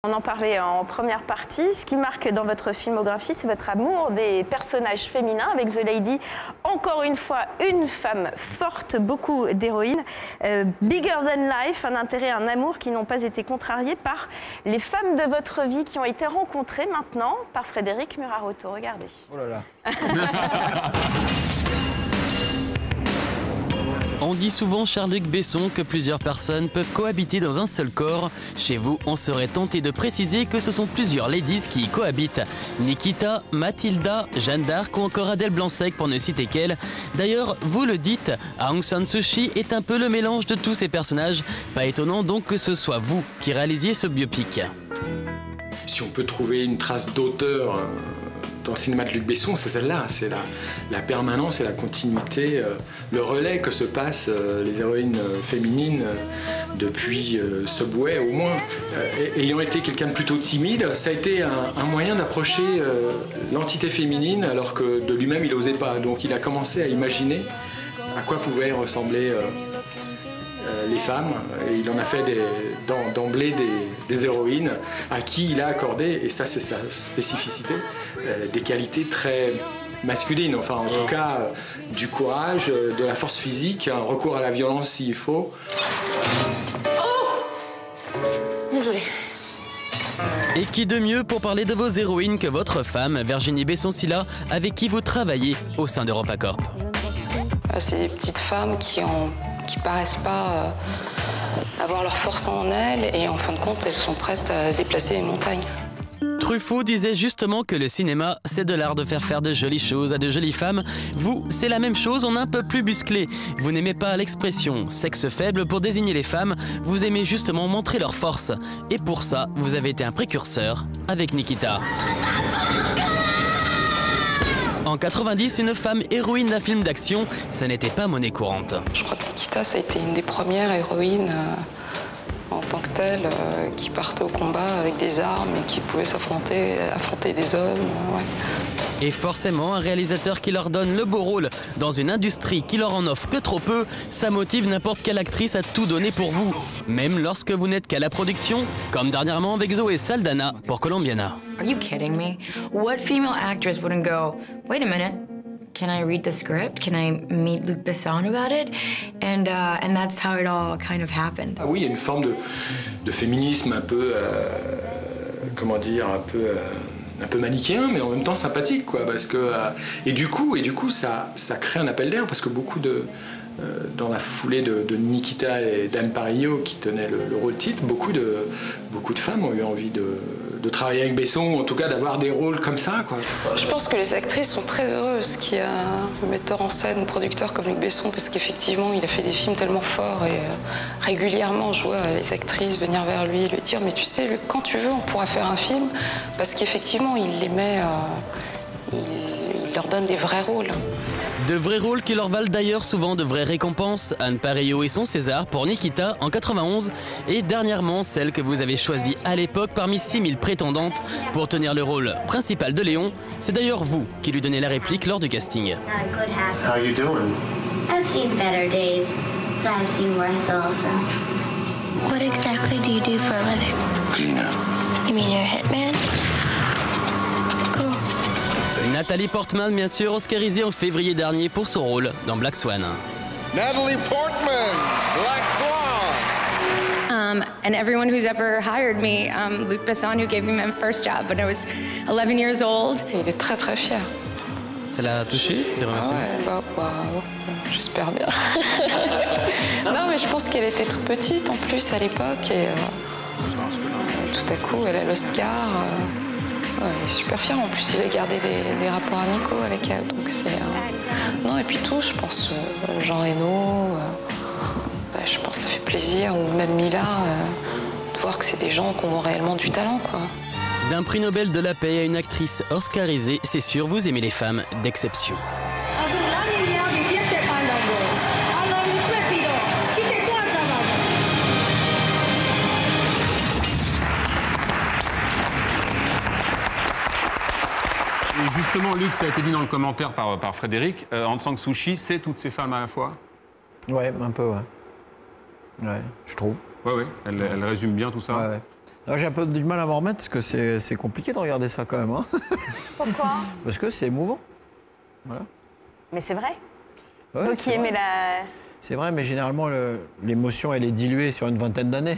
On en parlait en première partie. Ce qui marque dans votre filmographie, c'est votre amour des personnages féminins. Avec The Lady, encore une fois, une femme forte, beaucoup d'héroïnes. Bigger Than Life, un intérêt, un amour qui n'ont pas été contrariés par les femmes de votre vie qui ont été rencontrées maintenant par Frédéric Muraroto. Regardez. Oh là là. On dit souvent, Charles-Luc Besson, que plusieurs personnes peuvent cohabiter dans un seul corps. Chez vous, on serait tenté de préciser que ce sont plusieurs ladies qui y cohabitent. Nikita, Mathilda, Jeanne d'Arc ou encore Adèle Blanc-Sec pour ne citer qu'elle. D'ailleurs, vous le dites, Aung San Suu Kyi est un peu le mélange de tous ces personnages. Pas étonnant donc que ce soit vous qui réalisiez ce biopic. Si on peut trouver une trace d'auteur dans le cinéma de Luc Besson, c'est celle-là, c'est la permanence et la continuité, le relais que se passent les héroïnes féminines depuis Subway au moins. Ayant été quelqu'un de plutôt timide, ça a été un moyen d'approcher l'entité féminine alors que de lui-même il n'osait pas. Donc il a commencé à imaginer à quoi pouvaient ressembler les femmes, et il en a fait d'emblée des héroïnes à qui il a accordé, et ça c'est sa spécificité, des qualités très masculines, enfin en tout cas du courage, de la force physique, un recours à la violence s'il faut. Oh, désolée. Et qui de mieux pour parler de vos héroïnes que votre femme, Virginie Besson-Sylla, avec qui vous travaillez au sein d'EuropaCorp. C'est des petites femmes qui paraissent pas avoir leur force en elles, et en fin de compte, elles sont prêtes à déplacer les montagnes. Truffaut disait justement que le cinéma, c'est de l'art de faire de jolies choses à de jolies femmes. Vous, c'est la même chose, on est un peu plus musclé. Vous n'aimez pas l'expression sexe faible pour désigner les femmes, vous aimez justement montrer leur force. Et pour ça, vous avez été un précurseur avec Nikita. En 90, une femme héroïne d'un film d'action, ça n'était pas monnaie courante. Je crois que Nikita, ça a été une des premières héroïnes en tant que telle qui partait au combat avec des armes et qui pouvait affronter des hommes. Ouais. Et forcément, un réalisateur qui leur donne le beau rôle dans une industrie qui leur en offre que trop peu, ça motive n'importe quelle actrice à tout donner pour vous. Même lorsque vous n'êtes qu'à la production, comme dernièrement avec Zoé Saldana pour Colombiana. Are you kidding me? What female actress wouldn't go, wait a minute, can I read the script? Can I meet Luc Besson about it? And that's how it all kind of happened. Ah oui, il y a une forme de féminisme un peu, comment dire, un peu manichéen, mais en même temps sympathique, quoi, parce que et du coup ça crée un appel d'air, parce que beaucoup dans la foulée de Nikita et d'Anne Parigno qui tenaient le rôle titre, beaucoup de femmes ont eu envie de travailler avec Besson, ou en tout cas d'avoir des rôles comme ça, quoi. Je pense que les actrices sont très heureuses qu'il y a un metteur en scène, producteur comme Luc Besson, parce qu'effectivement il a fait des films tellement forts, et régulièrement je vois les actrices venir vers lui et lui dire « mais tu sais Luc, quand tu veux on pourra faire un film », parce qu'effectivement il les met, il leur donne des vrais rôles. De vrais rôles qui leur valent d'ailleurs souvent de vraies récompenses. Anne Parigno et son César pour Nikita en 91, et dernièrement celle que vous avez choisie à l'époque parmi 6000 prétendantes pour tenir le rôle principal de Léon. C'est d'ailleurs vous qui lui donnez la réplique lors du casting. How you doing? I've seen better days, but I've seen worse also. What exactly do you do for a living? Cleaner. You mean you're a hitman? Cool. Nathalie Portman, bien sûr, oscarisée en février dernier pour son rôle dans Black Swan. Natalie Portman, Black Swan. And everyone who's ever hired me, Luc Besson, who gave me my first job when I was 11 years old. Il est très très fier. Ça l'a touché, ces remerciements? J'espère bien. Non, mais je pense qu'elle était toute petite en plus à l'époque, et tout à coup elle a l'Oscar. Il est super fier, en plus il a gardé des rapports amicaux avec elle, donc c'est... Non, et puis tout, je pense, Jean Reno, je pense que ça fait plaisir, ou même Mila, de voir que c'est des gens qui ont réellement du talent, quoi. D'un prix Nobel de la paix à une actrice oscarisée, c'est sûr, vous aimez les femmes d'exception. Et justement, Luc, ça a été dit dans le commentaire par Frédéric, Aung San Suu Kyi, c'est toutes ces femmes à la fois? Ouais, un peu, ouais. Ouais, je trouve. Ouais, elle résume bien tout ça. Ouais. J'ai un peu du mal à m'en remettre parce que c'est compliqué de regarder ça quand même. Hein. Pourquoi? Parce que c'est émouvant. Voilà. Mais c'est vrai. Ouais, Vous qui aimez la... C'est vrai, mais généralement, l'émotion, elle est diluée sur une vingtaine d'années.